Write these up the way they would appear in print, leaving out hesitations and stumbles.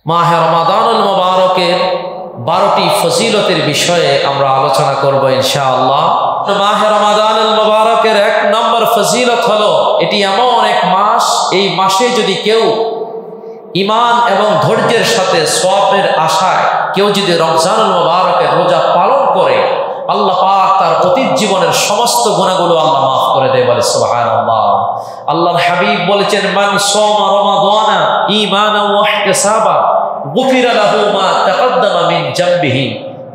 মাহে রমাদানুল মুবারকের 12টি ফজিলতের বিষয়ে আমরা আলোচনা করব ইনশাআল্লাহ। মাহে রমাদানুল মুবারকের 1 নম্বর ফজিলত হলো এটি এমন এক মাস, এই মাসে যদি কেউ ঈমান এবং ধৈর্যের সাথে সওয়াবের আশায় কেউ যদি রমজানুল মুবারকের রোজা পালন করে, আল্লাহ পাক তার অতীত জীবনের সমস্ত গুনাহগুলো আল্লাহ মাফ করে দেয়। বলে সুবহানাল্লাহ। আল্লাহর হাবিব বলেছেন, মান সামা রমাদানা ঈমানান ওয়া ইহতিসাবা গুফিরা লাহু মা তাকদ্দামা মিন জামবিহি।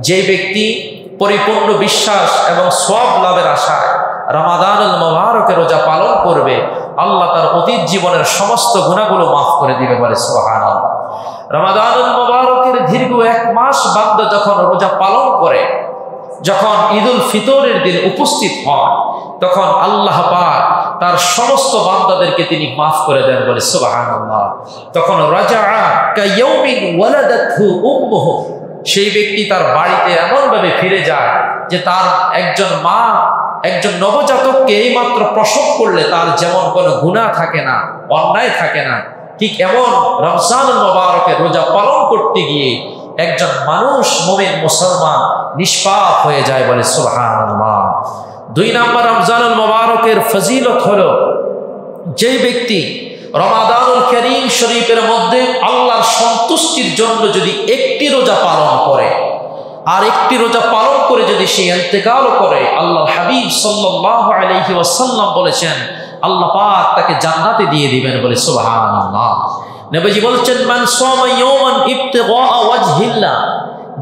যে ব্যক্তি পরিপূর্ণ বিশ্বাস এবং সওয়াব লাভের আশায় রমাদানুল মুবারকের রোজা পালন করবে, আল্লাহ তার অতীত জীবনের সমস্ত গুনাহগুলো মাফ করে দিবে। বলে সুবহানাল্লাহ। রমাদানুল মুবারকের দীর্ঘ 1 মাস বান্দা যখন রোজা পালন করে, যখন ঈদুল ফিতরের দিন উপস্থিত হয়, তখন আল্লাহ পাক তার সমস্ত বান্দাদেরকে তিনি মাফ করে দেন। বলে সুবহানাল্লাহ। তখন রাজাআ কায়াউমিন ওয়ালাদাতহু উম্মুহু, সেই ব্যক্তি তার বাড়িতে এমনভাবে ফিরে যায় যে তার একজন মা একজন নবজাতককে এইমাত্র প্রসব করলে তার যেমন কোনো গুনাহ থাকে না, অন্যায় থাকে না, ঠিক এমন রমজানুল মুবারকের রোজা পালন করতে গিয়ে একজন মানুষ মুমিন মুসলমান নিষ্পাপ হয়ে যায়। বলে সুবহানাল্লাহ। 2 নম্বর রমজানুল মুবারকের ফজিলত হলো, যে ব্যক্তি রমাদানুল কারীম শরীফের মধ্যে আল্লাহর সন্তুষ্টির জন্য যদি একটি রোজা পালন করে, আর একটি রোজা পালন করে যদি সে ইন্তেকাল করে, আল্লাহর হাবিব সাল্লাল্লাহু আলাইহি ওয়াসাল্লাম বলেছেন আল্লাহ পাক তাকে জান্নাতে দিয়ে দিবেন। বলে সুবহানাল্লাহ। নবীজি বলেছেন, মান সামা ইয়াওমান ইবতিগা ওয়াজহিল্লাহ,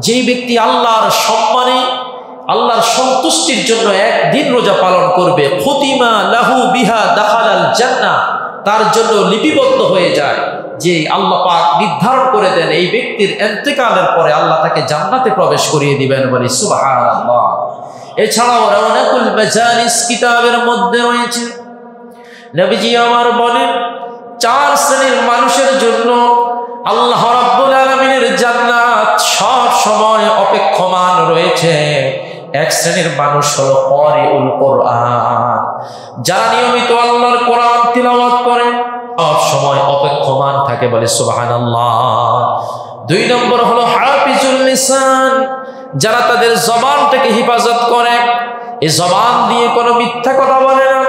যে ব্যক্তি আল্লাহর সম্মানে আল্লাহর সন্তুষ্টির জন্য একদিন রোজা পালন করবে, খুতিমা লাহু বিহা দাখালাল জান্নাহ, তার জন্য লিপিবদ্ধ হয়ে যায় যে আল্লাহ পাক নির্ধারণ করে দেন এই ব্যক্তির ইন্তেকালের পরে আল্লাহ তাকে জান্নাতে প্রবেশ করিয়ে দিবেন। বলে সুবহানাল্লাহ। এছাড়াও রাওনাকুল মাজালিস কিতাবের মধ্যে রয়েছে, নবীজি আমার বলেন 4 শ্রেণীর মানুষের জন্য আল্লাহ রাব্বুল আলামিনের জান্নাত সব সময় অপেক্ষমান রয়েছে। 1 শ্রেণীর মানুষ হলো ক্বারিউল কোরআন, যারা নিয়মিত আল্লাহর কোরআন তিলাওয়াত করে, সব সময় অপেক্ষমান থাকে। বলে সুবহানাল্লাহ। 2 নম্বর হলো হাফিজুল লিসান, যারা তাদের জবানটাকে হেফাজত করে, এই জবান দিয়ে কোনো মিথ্যা কথা বলে না,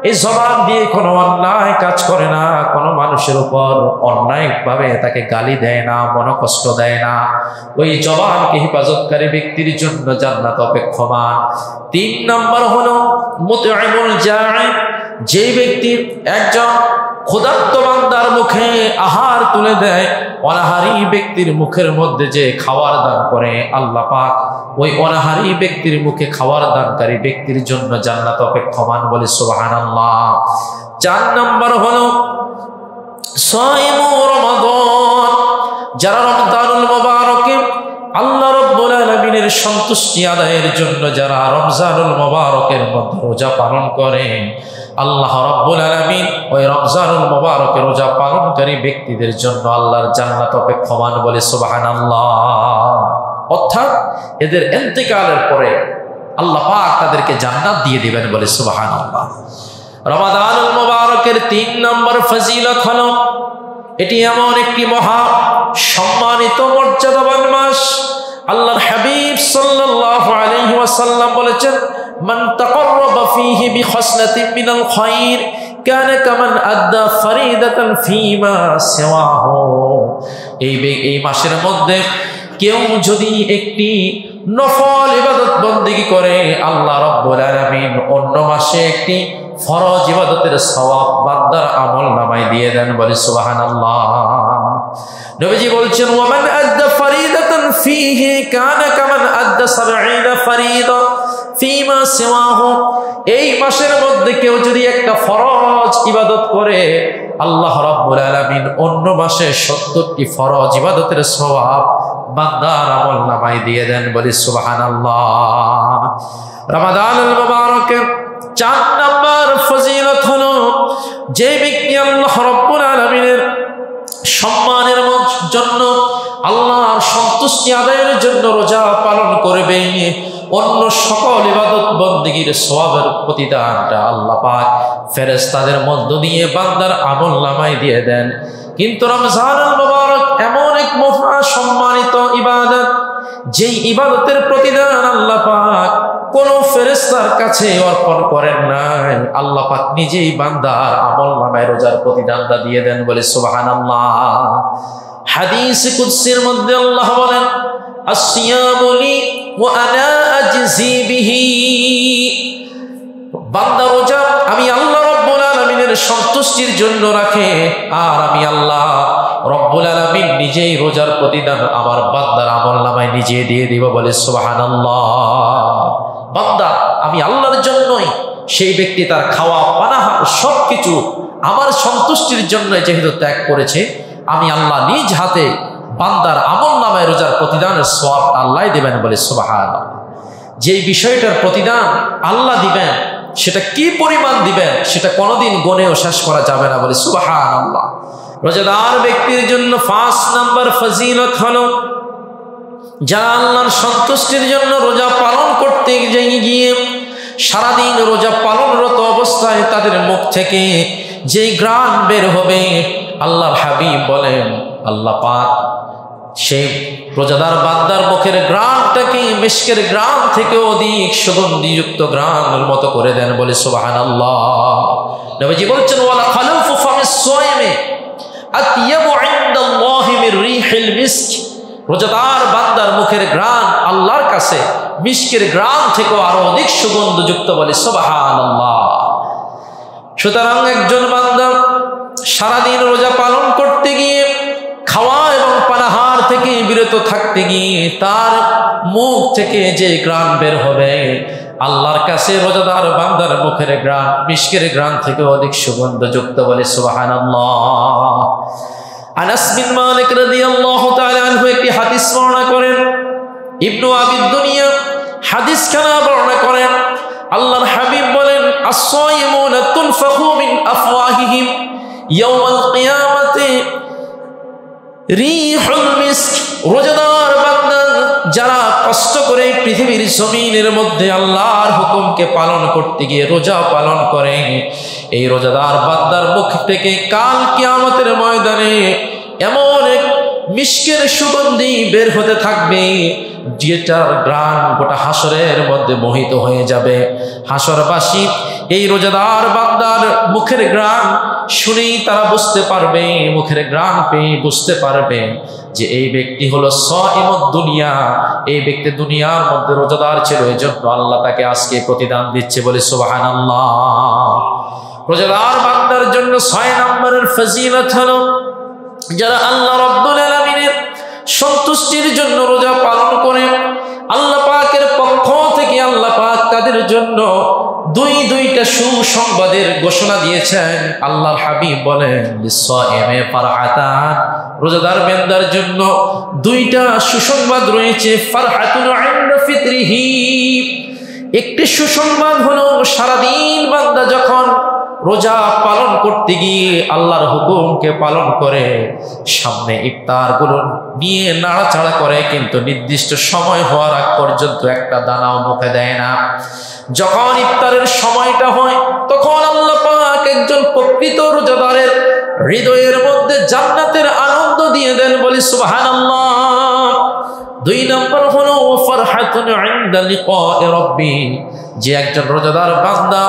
এই জবান দিয়ে কোনো অন্যায় কাজ করে না, কোনো মানুষের উপর অন্যায়ভাবে তাকে গালি দেয় না, মনকষ্ট দেয় না। ওই জবানকে হেফাজতকারী ব্যক্তির জন্য জান্নাত অপেক্ষমান। 3 নম্বর হলো মুতঈমুল জাঈ, যে ব্যক্তি একজন ক্ষুধার্ত বান্দার মুখে আহার তুলে দেয়, অনাহারী ব্যক্তির মুখের মধ্যে যে খাওয়ার দান করে, আল্লাহ পাক ওই অনাহারী ব্যক্তির মুখে খাওয়ার দানকারী ব্যক্তির জন্য জান্নাত অপেক্ষমান। বলে সুবহানাল্লাহ। 4 নম্বর হলো সাইমু রমাদান, যারা রমজানুল মুবারকে আল্লাহ রাব্বুল আলামিনের সন্তুষ্টি আদায়ের জন্য যারা রমজানুল মুবারকের মধ্যে রোজা পালন করে, আল্লাহ রাব্বুল আলামিন ওই রমজানুল মুবারকের রোজা পালনকারী ব্যক্তিদের জন্য আল্লাহর জান্নাত অপেক্ষমান। বলে সুবহানাল্লাহ। অর্থাৎ এদের ইন্তেকালের পরে আল্লাহ পাক তাদেরকে জান্নাত দিয়ে দিবেন। বলে সুবহানাল্লাহ। রমাদানুল মুবারকের 3 নম্বর ফজিলত হলো, এটি এমন একটি মহা সম্মানিত মর্যাদাবান মাস। আল্লাহর হাবিব সাল্লাল্লাহু আলাইহি ওয়াসাল্লাম বলেছেন, মান তাকাররাবা ফীহি বিখাসলাতিন মিনাল খায়র কানা কামান আদ্দা ফরিদাতান ফীমা সিওয়াহু। এই মাসের মধ্যে কেউ যদি একটি নফল ইবাদত বন্দেগী করে, আল্লাহ রাব্বুল আলামিন অন্য মাসে একটি ফরজ ইবাদতের সওয়াব বান্দার আমলনামায় দিয়ে দেন। বলে সুবহানাল্লাহ। নবীজি বলছেন, ওয়ামান আদ্দা ফরিদাতান ফীহি কানা কামান আদ্দা 70 ফরিদা ফীমা সিওয়াহু। এই মাসের মধ্যে কেউ যদি একটা ফরজ ইবাদত করে, আল্লাহ রাব্বুল আলামিন অন্য মাসে 70টি ফরজ ইবাদতের সওয়াব বান্দার আমলনামায় দিয়ে দেন। বলে সুবহানাল্লাহ। রমাদানুল মুবারকের 4 নম্বর ফজিলত হলো, যে ব্যক্তি আল্লাহ রাব্বুল আলামিনের সম্মানের জন্য আল্লাহর সন্তুষ্টি আদায়ের জন্য রোজা পালন করবে, অন্য সকল ইবাদত বন্দেগীর সওয়াবের প্রতিদানটা আল্লাহ পাক ফেরেশতাদের মধ্য দিয়ে বান্দার আমলনামায় দিয়ে দেন। কিন্তু রমজানুল মুবারক এমন এক যেই ইবাদতের প্রতিদান আল্লাহ পাক কোন ফেরেশতার কাছে অর্পণ করেন নাই, আল্লাহ পাক নিজেই বান্দার আমলনামায় রোজার প্রতিদানটা দিয়ে দেন, বলে সুবহানাল্লাহ। হাদিস কুদসির মধ্যে আল্লাহ বলেন, আসসিয়ামু লি ওয়া আনা আজজি বিহি, বান্দা রোজা আমি আল্লাহ রব্বুল আলামিনের সন্তুষ্টির জন্য রাখে, আর আমি আল্লাহ রব্বুল আলামিন নিজেই রোজার প্রতিদান আমার বান্দার আমলনামায় নিজে দিয়ে দিব, বলে সুবহানাল্লাহ। বান্দা আমি আল্লাহর জন্যই, সেই ব্যক্তি তার খাওয়া পানাহার সবকিছু আমার সন্তুষ্টির জন্য যেহেতু ত্যাগ করেছে, আমি আল্লাহ নিজ হাতে বান্দার আমলনামায় রোজার প্রতিদানের সওয়াব আল্লাহ দিবেন, বলে সুবহানাল্লাহ। যেই বিষয়টার প্রতিদান আল্লাহ দিবেন সেটা কি পরিমাণ দিবেন সেটা কোনোদিন গণেও শেষ করা যাবে না, বলে সুবহানাল্লাহ। রোজাদার ব্যক্তির জন্য 5 নম্বর ফজিলত হলো, যারা আল্লাহর সন্তুষ্টির জন্য রোজা পালন করতে গিয়ে সারাদিন রোজা পালনরত অবস্থায় তাদের মুখ থেকে যেই ঘ্রাণ বের হবে, আল্লাহর হাবিব বলেন আল্লাহ পাক সেই রোজাদার বান্দার মুখের ঘ্রাণটাকে মিশকের ঘ্রাণ থেকে অধিক সুগন্ধিযুক্ত ঘ্রাণের মতো করে দেন, বলে সুবহানাল্লাহ। নবীজি বলছেন, ওয়ালা খালুফু ফামিস সায়মি আতয়াবু ইনদাল্লাহি মির রিহিল মিস্ক, রোজাদার বান্দার মুখের ঘ্রাণ আল্লাহর কাছে মিশকের ঘ্রাণ থেকে আরো অধিক সুগন্ধযুক্ত, বলে সুবহানাল্লাহ। সুতরাং একজন বান্দা সারাদিন রোজা পালন করতে গিয়ে খাওয়া এবং পানাহার থেকে বিরত থাকতে গিয়ে তার মুখ থেকে যে ঘ্রাণ বের হবে, আল্লাহর কাছে রোজাদার বান্দার মুখের ঘ্রাণ মিশকের ঘ্রাণ থেকে অধিক সুগন্ধযুক্ত, বলে সুবহানাল্লাহ। আনাস বিন মালিক রাদিয়াল্লাহু তাআলা আনহু একটি হাদিস বর্ণনা করেন, ইবনু আবি দুনিয়া হাদিসখানা বর্ণনা করেন, আল্লাহর হাবিব বলেন, আস-সায়িমুনা তুনফাখু মিন আফওয়াহিহিম ইয়াওমাল কিয়ামাতি রিহুল মিস্ক, রোজাদার বান্দা যারা কষ্ট করে পৃথিবীর জমিনের মধ্যে আল্লাহর হুকুমকে পালন করতে গিয়ে রোজা পালন করে, এই রোজাদার বান্দার মুখ থেকে কাল কিয়ামতের ময়দানে এমন এক মিশকের সুগন্ধি বের হতে থাকবে, যেটার ঘ্রাণ গোটা হাসরের মধ্যে মোহিত হয়ে যাবে। হাসরবাসী এই রোজাদার বান্দার মুখের ঘ্রাণ শুনেই তারা বুঝতে পারবে, মুখের ঘ্রাণ পেয়ে বুঝতে পারবে যে এই ব্যক্তি হলো সাইমুদ দুনিয়া, এই ব্যক্তি দুনিয়ার মধ্যে রোজাদার ছিল, এজন্য আল্লাহ তাকে আজকে প্রতিদান দিচ্ছে, বলে সুবহানাল্লাহ। রোজাদার বান্দার জন্য 6 নম্বরের ফজিলত হলো, যারা আল্লাহ রাব্বুল আলামিনের সন্তুষ্টির জন্য রোজা পালন করে, আল্লাহ পাকের পক্ষ থেকে আল্লাহ পাক তাদের জন্য দুইটা সুসংবাদের ঘোষণা দিয়েছেন। আল্লাহর হাবিব বলেন, লিসাইমে ফারহাতান, রোজাদার বান্দার জন্য 2টা সুসংবাদ রয়েছে। ফারহাতুন ইনদা ফিতরিহি, একটি সুসংবাদ হলো সারাদিন বান্দা যখন রোজা পালন করতে গিয়ে আল্লাহর হুকুমকে পালন করে, সামনে ইফতারগুলো নিয়ে নাড়াচাড়া করে, কিন্তু নির্দিষ্ট সময় হওয়ার আগ পর্যন্ত একটা দানাও মুখে দেয় না। যখন ইফতারের সময়টা হয় তখন আল্লাহ পাক একজন প্রকৃত রোজাদারের হৃদয়ের মধ্যে জান্নাতের আনন্দ দিয়ে দেন, বলি সুবহানাল্লাহ। 2 নম্বর হলো ফারহাতুন ইনদা লিকা'i রাব্বি, যে একজন রোজাদার বান্দা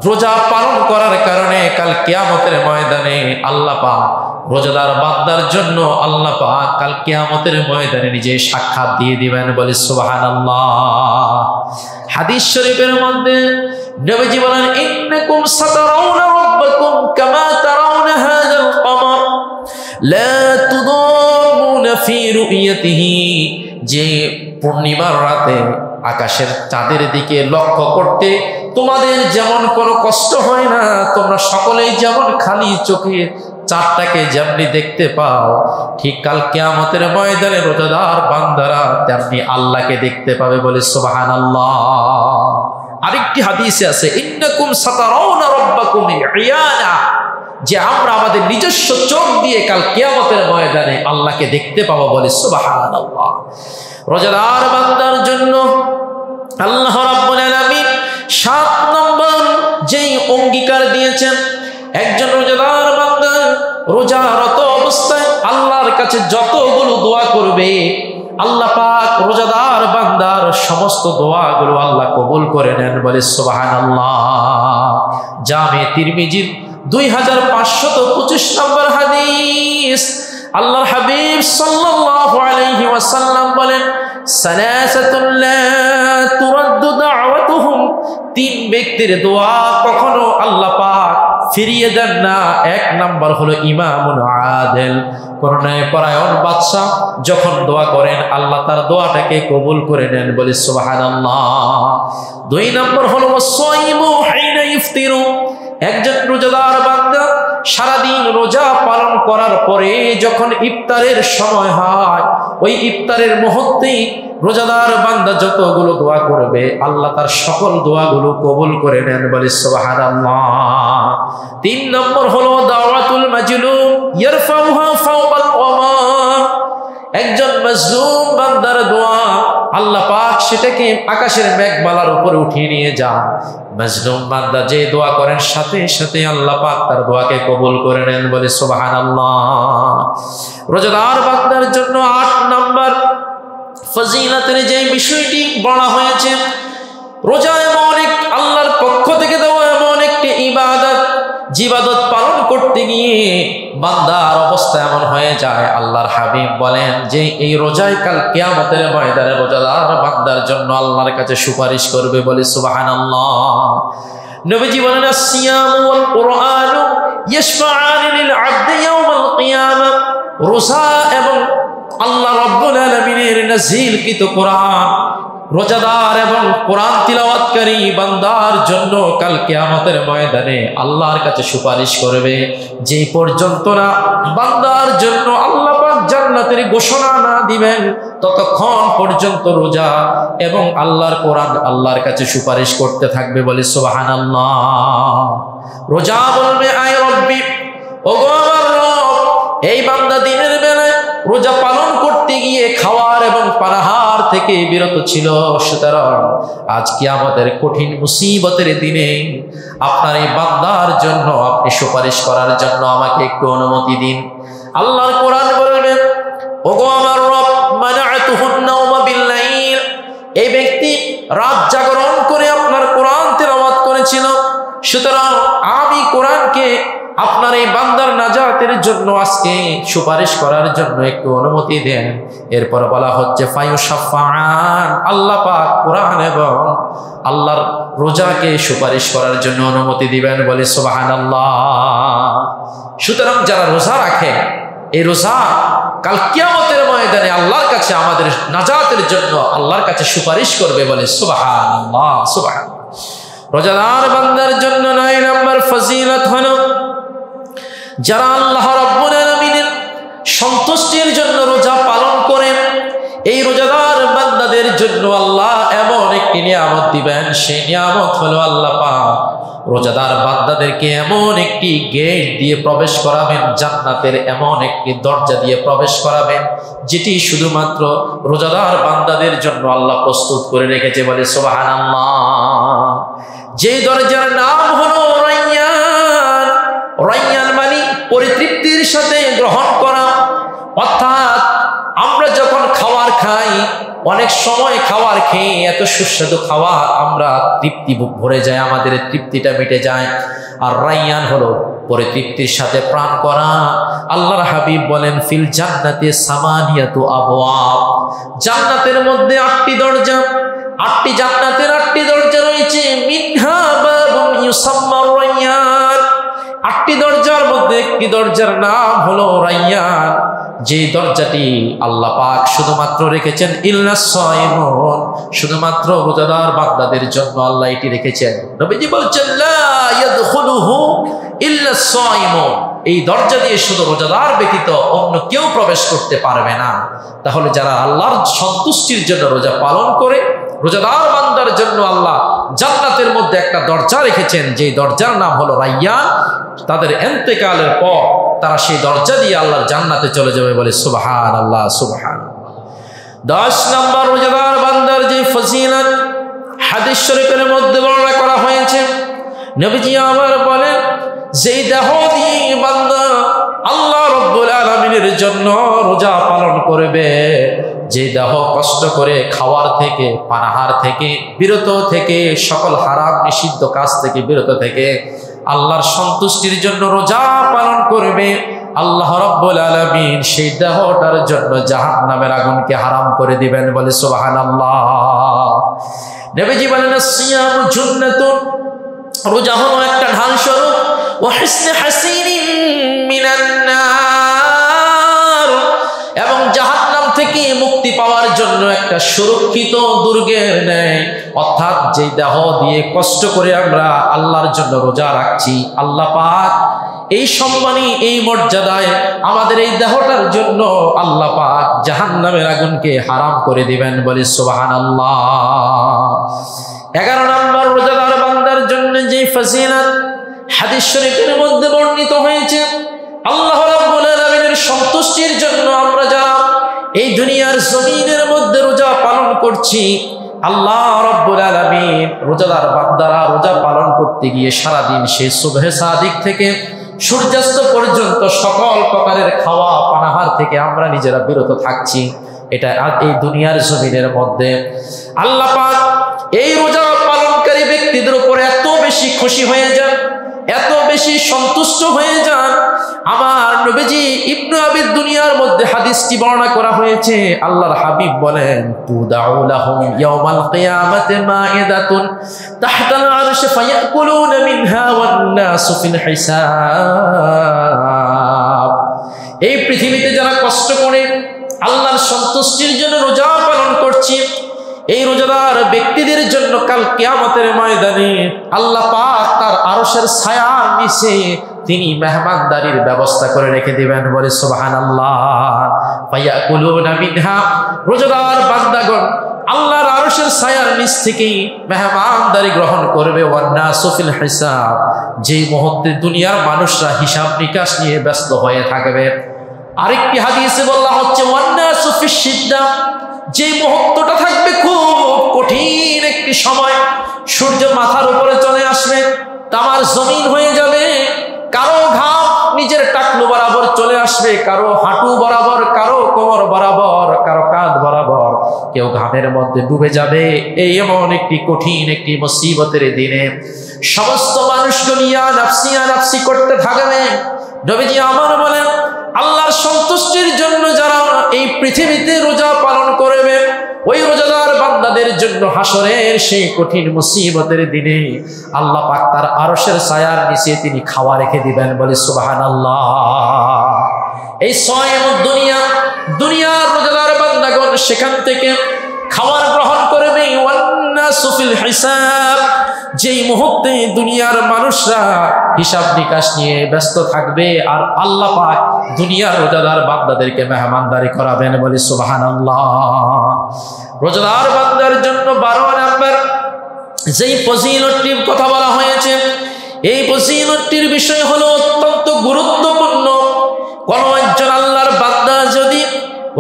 রোজা পালন করার কারণে কাল কিয়ামতের ময়দানে আল্লাহ পাক রোজাদার বান্দার জন্য আল্লাহ পাক কাল কিয়ামতের ময়দানে নিজে সাক্ষাৎ দিয়ে দিবেন, বলে সুবহানাল্লাহ। হাদিস শরীফের মধ্যে নবীজি বলেন, ইন্নাকুম সাতারাউনা রাব্বাকুম কামা তারাউনা হাযাল কমর লা তুদামুনা ফি রু'য়াতিহি, যে পূর্ণিমার রাতে আকাশের চাঁদের দিকে লক্ষ্য করতে তোমাদের যেমন কোনো কষ্ট হয় না, তোমরা সকলেই যেমন খালি চোখে চাঁদটাকে যেমনি দেখতে পাও, ঠিক কাল কিয়ামতের ময়দানে রোজাদার বান্দারা তেমনি আল্লাহকে দেখতে পাবে, বলে সুবহানাল্লাহ। আরেকটি হাদিসে আছে, ইন্নাকুম সাতারাউনা রাব্বাকুম ইয়ানা, যে আমরা আমাদের নিজস্ব চোখ দিয়ে কাল কিয়ামতের ময়দানে আল্লাহকে দেখতে পাবো, বলে সুবহানাল্লাহ। রোজাদার বান্দার জন্য আল্লাহ রাব্বুল আলামিন 7 নম্বর যেই অঙ্গীকার দিয়েছেন, একজন রোজাদার বান্দা রোজারত অবস্থায় আল্লাহর কাছে যতগুলো দোয়া করবে আল্লাহ পাক রোজাদার বান্দার সমস্ত দোয়াগুলো আল্লাহ কবুল করে নেন, বলে সুবহানাল্লাহ। জামে তিরমিজির 2525 নম্বর হাদিস, আল্লাহর হাবিব সাল্লাল্লাহু আলাইহি ওয়াসাল্লাম বলেন, সালাসাতুন লা তুরাদ্দু দাওয়াতুহুম, তিন ব্যক্তির দোয়া কখনো আল্লাহ পাক ফিরিয়ে দেন না। এক নাম্বার হলো ইমামুন আদিল, কোন ন্যায়পরায়ণ বাদশা যখন দোয়া করেন আল্লাহ তার দোয়াটাকে কবুল করে নেন, বলে সুবহানাল্লাহ। দুই নম্বর হলো ওয়াসাইমু হাইনা ইফতিরু, একজন রোজাদার বান্দা সারাদিন রোজা পালন করার পরে যখন ইফতারের সময় হয়, ওই ইফতারের মুহূর্তেই রোজাদার বান্দা যতগুলো দোয়া করবে আল্লাহ তার সকল দোয়াগুলো কবুল করে নেন, বলে সুবহানাল্লাহ। তিন নম্বর হলো দাওয়াতুল মাজলুম ইয়ারফাউহা ফাওকাল ওয়ামান, একজন মাজলুম বান্দার দোয়া আল্লাহ পাক সেটাকে আকাশের মেঘমালার উপরে উঠিয়ে নিয়ে যান। মাজলুম বান্দা যে দোয়া করেন সাথে সাথে আল্লাহ পাক তার দোয়াকে কবুল করে নেন, বলে সুবহানাল্লাহ। রোজাদার বান্দার জন্য 8 নম্বর ফজিলতের যে বিষয়টি বলা হয়েছে, রোজা এমন এক আল্লাহর পক্ষ থেকে দেওয়া এমন একটি ইবাদত, ইবাদত পালন করতে গিয়ে বান্দার অবস্থা এমন হয়ে যায়, আল্লাহর হাবিব বলেন যে এই রোজায় কাল কিয়ামতের ময়দানে রোজাদার বান্দার জন্য আল্লাহর কাছে সুপারিশ করবে, বলে সুবহানাল্লাহ। নবীজি বলেন, আসসিয়ামু ওয়াল কুরআনু ইয়াশফাআনি লিল আবদি ইয়াওমাল কিয়ামা, রোজা এবং আল্লাহ রাব্বুল আলামিনের নাযিলকৃত কোরআন রোজাদার এবং কোরআন তিলাওয়াতকারী বান্দার জন্য কাল কিয়ামতের ময়দানে আল্লাহর কাছে সুপারিশ করবে। যে পর্যন্ত না বান্দার জন্য আল্লাহ পাক জান্নাতের ঘোষণা না দিবেন ততক্ষণ পর্যন্ত রোজা এবং আল্লাহর কোরআন আল্লাহর কাছে সুপারিশ করতে থাকবে, বলে সুবহানাল্লাহ। রোজা বলবে, আয় রব্বি, ওগো আমার রব, এই বান্দা দিনের বেলায় রোজা পালন করতে গিয়ে খাওয়ার এবং পানাহার থেকে বিরত ছিল, সুতরাং আজকে আমাদের কঠিন মুসিবতের দিনে আপনার এই বান্দার জন্য আপনি সুপারিশ করার জন্য আমাকে একটু অনুমতি দিন। আল্লাহর কোরআন বলবেন, ওগো আমার রব, মানাআতুহুন নাওমা বিল্লাইল, এই ব্যক্তি রাত জাগরণ করে আপনার কোরআন তিলাওয়াত করেছিল, সুতরাং আমি কোরআনকে আপনার এই বান্দার নাজাতের জন্য আজকে সুপারিশ করার জন্য একটু অনুমতি দেন। এরপর বলা হচ্ছে ফায়ুশাফাআন, আল্লাহ পাক কোরআন এবং আল্লাহর রোজাকে সুপারিশ করার জন্য অনুমতি দিবেন, বলে সুবহানাল্লাহ। সুতরাং যারা রোজা রাখে এই রোজা কাল কিয়ামতের ময়দানে আল্লাহর কাছে আমাদের নাজাতের জন্য আল্লাহর কাছে সুপারিশ করবে, বলে সুবহানাল্লাহ, সুবহানাল্লাহ। রোজাদার বান্দার জন্য 9 নম্বর ফজিলত হলো যারা আল্লাহ রাব্বুল আলামিনের সন্তুষ্টির জন্য রোজা পালন করেন, এই রোজাদার বান্দাদের জন্য আল্লাহ এমন একটি নিয়ামত দিবেন, সেই নিয়ামত হলো আল্লাহ পাক রোজাদার বান্দাদেরকে এমন একটি গেট দিয়ে প্রবেশ করাবেন, জান্নাতের এমন একটি দরজা দিয়ে প্রবেশ করাবেন যেটি শুধুমাত্র রোজাদার বান্দাদের জন্য আল্লাহ প্রস্তুত করে রেখেছে, বলে সুবহানাল্লাহ। যে দরজার নাম হলো রায়্যান। রায়্যান মানে পরিতৃপ্তির সাথে গ্রহণ করা, অর্থাৎ আমরা যখন খাবার খাই অনেক সময় খাবার খেয়ে এত সুস্বাদু খাবার আমরা তৃপ্তি ভরে যায়, আমাদের তৃপ্তিটা মিটে যায়। আর রায়্যান হলো পরিতৃপ্তির সাথে প্রাণ করা। আল্লাহর হাবিব বলেন, ফিল জান্নাতি সামানিয়াতু আবওয়াব, জান্নাতের মধ্যে 8টি দরজা, 8টি জান্নাতের 8টি দরজা রয়েছে। মিনহা বাবুন ইউসাম্মা রায়্যান, 8টি দরজার মধ্যে একটি দরজার নাম হলো রায়্যান, যে দরজাটি আল্লাহ পাক শুধুমাত্র রেখেছেন ইল্লাস সায়িমুন, শুধুমাত্র রোজাদার বান্দাদের জন্য আল্লাহ এটি রেখেছেন। নবীজি বলছেন, লা ইয়াদখুলুহু ইল্লাস সায়িমুন, এই দরজা দিয়ে শুধু রোজাদার ব্যতীত অন্য কেউ প্রবেশ করতে পারবে না। তাহলে যারা আল্লাহর সন্তুষ্টির জন্য রোজা পালন করে, রোজাদার বান্দার জন্য আল্লাহ জান্নাতের মধ্যে একটা দরজা রেখেছেন, যে দরজার নাম হলো রায়্যান, তাদের ইন্তেকালের পর তারা সেই দরজা দিয়ে আল্লাহর জান্নাতে চলে যাবে, বলে সুবহানাল্লাহ, সুবহানাল্লাহ। 10 নম্বর রোজাদার বান্দার যে ফজিলত হাদিস শরীফের মধ্যে বর্ণনা করা হয়েছে, নবীজি আমার বলেন, যেই দেহ দিয়ে বান্দা আল্লাহ রাব্বুল আলামিনের জন্য রোজা পালন করবে, যে দেহ কষ্ট করে খাওয়ার থেকে, পানাহার থেকে বিরত থেকে, সকল হারাম নিষিদ্ধ কাজ থেকে বিরত থেকে আল্লাহর সন্তুষ্টির জন্য রোজা পালন করবে, আল্লাহ রাব্বুল আলামিন সেই দেহটার জন্য জাহান্নামের আগুনকে হারাম করে দিবেন। বলে সুবহানাল্লাহ। নবীজি বলেন সিয়ামু জুন্নাতুন, রোজা হলো একটা ঢাল স্বরূপ, ওয়া হিসনে হাসিনিন মিনান নার, এবং জাহান্নাম থেকে মুক্তি পাওয়ার জন্য একটা সুরক্ষিত দুর্গের ন্যায়। অর্থাৎ যে দেহ দিয়ে কষ্ট করে আমরা আল্লাহর জন্য রোজা রাখছি, আল্লাহ পাক এই সম্মানী এই মর্যাদায় আমাদের এই দেহটার জন্য আল্লাহ পাক জাহান্নামের আগুনকে হারাম করে দিবেন। বলি সুবহানাল্লাহ। 11 নম্বর রোজাদার বান্দার জন্য যে ফজিলত হাদিস শরীফের মধ্যে বর্ণিত হয়েছে, আল্লাহ রাব্বুল আলামিনের সন্তুষ্টির জন্য আমরা যারা এই দুনিয়ার জমিনের মধ্যে রোজা পালন করছি, আল্লাহ রাব্বুল আলামিন রোজাদার বান্দারা রোজা পালন করতে গিয়ে সারাদিন সেই সুবহে সাদিক থেকে সূর্যাস্ত পর্যন্ত সকল প্রকারের খাওয়া পানাহার থেকে আমরা নিজেরা বিরত থাকছি। এটা এই দুনিয়ার জমিনের মধ্যে আল্লাহ পাক এই রোজা পালনকারী ব্যক্তিদের উপরে এত বেশি খুশি হয়ে যান, এত বেশি সন্তুষ্ট হয়ে যান। আমার নবীজি ইবনে আবি দুনিয়ার মধ্যে হাদিসটি বর্ণনা করা হয়েছে, আল্লাহর হাবিব বলেন তুদাউ লাহুম ইয়াউমাল কিয়ামাতি মাইদাতুন তাহতাল আরশ ফায়াকুলুনা মিনহা ওয়ান নাসু ফিল হিসাব। এই পৃথিবীতে যারা কষ্ট করে আল্লাহর সন্তুষ্টির জন্য রোজা পালন করছে, এই রোজাদার ব্যক্তিদের জন্য কাল কিয়ামতের ময়দানে আল্লাহ পাক তার আরশের ছায়ার নিচে তিনি মেহমানদারির ব্যবস্থা করে রেখে দিবেন। বলে সুবহানাল্লাহ। ফায়াকুলুনা মিনহা, রোজাদার বান্দাগণ আল্লাহর আরশের ছায়ার নিচ থেকে মেহমানদারি গ্রহণ করবে। ওয়ান নাসু ফিল হিসাব, যে মুহূর্তে দুনিয়ার মানুষরা হিসাব নিকাশ নিয়ে ব্যস্ত হয়ে থাকবে। আরেকটি হাদিসে বলা হচ্ছে ওয়ান নাসু ফিশ শিদ্দা, যে মুহূর্তটা থাকবে খুব কঠিন একটি সময়, সূর্য মাথার উপরে চলে আসবে, তামার জমিন হয়ে যাবে, কারো ঘাম নিজের টাকলু বরাবর চলে আসবে, কারো হাঁটু বরাবর, কারো কোমর বরাবর, কারো কাঁধ বরাবর, কেউ ঘামের মধ্যে ডুবে যাবে। এই এমন একটি কঠিন একটি মুসিবতের দিনে সমস্ত মানুষগুলো ইয়া নাফসি করতে থাকবে। নবীজি আমার বলেন আল্লাহর সন্তুষ্টির জন্য যারা এই পৃথিবীতে রোজা পালন করবে, ওই রোজাদার বান্দাদের জন্য হাসরের সেই কঠিন মুসিবতের দিনে আল্লাহ পাক তার আরশের ছায়ার নিচে তিনি খাওয়া রেখে দিবেন। বলে সুবহানাল্লাহ। এই সায়ামুদ দুনিয়া, দুনিয়ার রোজাদার বান্দাগণ সেখান থেকে খাবার গ্রহণ করবে। ওয়ান নাসু ফিল হিসাব, যেই মুহূর্তে দুনিয়ার মানুষরা হিসাব নিকাশ নিয়ে ব্যস্ত থাকবে আর আল্লাহ পাক দুনিয়ার রোজাদার বান্দাদেরকে মেহমানদারি করাবেন। বলে সুবহানাল্লাহ। রোজাদার বান্দার জন্য 12 নম্বর যেই ফজিলতটির কথা বলা হয়েছে, এই ফজিলতটির বিষয় হলো অত্যন্ত গুরুত্বপূর্ণ। কোন একজন আল্লাহর বান্দা যদি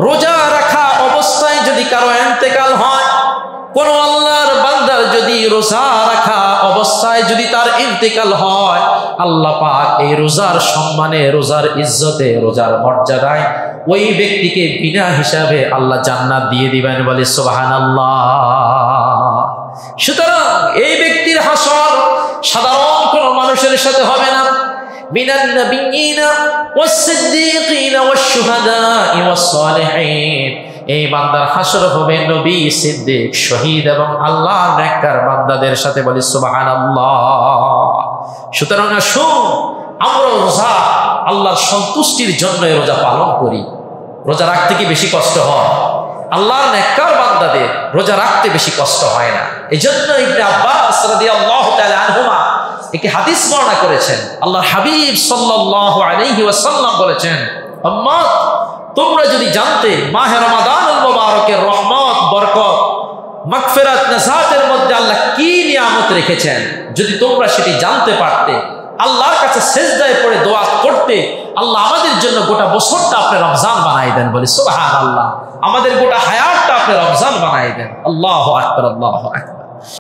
রোজা রাখা অবস্থায় যদি কারো ইন্তেকাল হয়, কোন আল্লাহর বান্দার যদি রোজা রাখা অবস্থায় যদি তার ইন্তেকাল হয়, আল্লাহ পাক এই রোজার সম্মানে, রোজার ইজ্জতে, রোজার মর্যাদায় ওই ব্যক্তিকে বিনা হিসাবে আল্লাহ জান্নাত দিয়ে দিবেন। বলে সুবহানাল্লাহ। সুতরাং এই ব্যক্তির হাসর সাধারণ কোন মানুষের সাথে হবে না। মিনান নাবিয়্যিনা ওয়াস সিদ্দীকিনা ওয়াস শুহাদা'i ওয়াস সালিহিন, এই বান্দার হাসর হবে নবী, সিদ্দিক, শহীদ এবং আল্লাহর নেককার বান্দাদের সাথে। বলি সুবহানাল্লাহ। সুতরাং আসুন আমরা রোজা আল্লাহর সন্তুষ্টির জন্য রোজা পালন করি। রোজা রাখতে কি বেশি কষ্ট হয়? আল্লাহর নেককার বান্দাদের রোজা রাখতে বেশি কষ্ট হয় না। এই জন্য ইবনে আব্বাস রাদিয়াল্লাহু তাআলা আনহুমা একটি হাদিস বর্ণনা করেছেন। আল্লাহর হাবিব সাল্লাল্লাহু আলাইহি ওয়াসাল্লাম বলেছেন, উম্মত তোমরা যদি জানতে মাহে রমাদানুল মুবারকের রহমত, বরকত, মাগফিরাত, নাজাতের মধ্যে আল্লাহ কি নিয়ামত রেখেছেন, যদি তোমরা সেটি জানতে পারতে, আল্লাহর কাছে সিজদায় পড়ে দোয়া করতে, আল্লাহ আমাদের জন্য গোটা বছরটা আপনি রমজান বানাই দেন। বলি সুবহানাল্লাহ। আমাদের গোটা হায়াতটা আপনি রমজান বানাই দেন। আল্লাহু আকবার, আল্লাহু আকবার।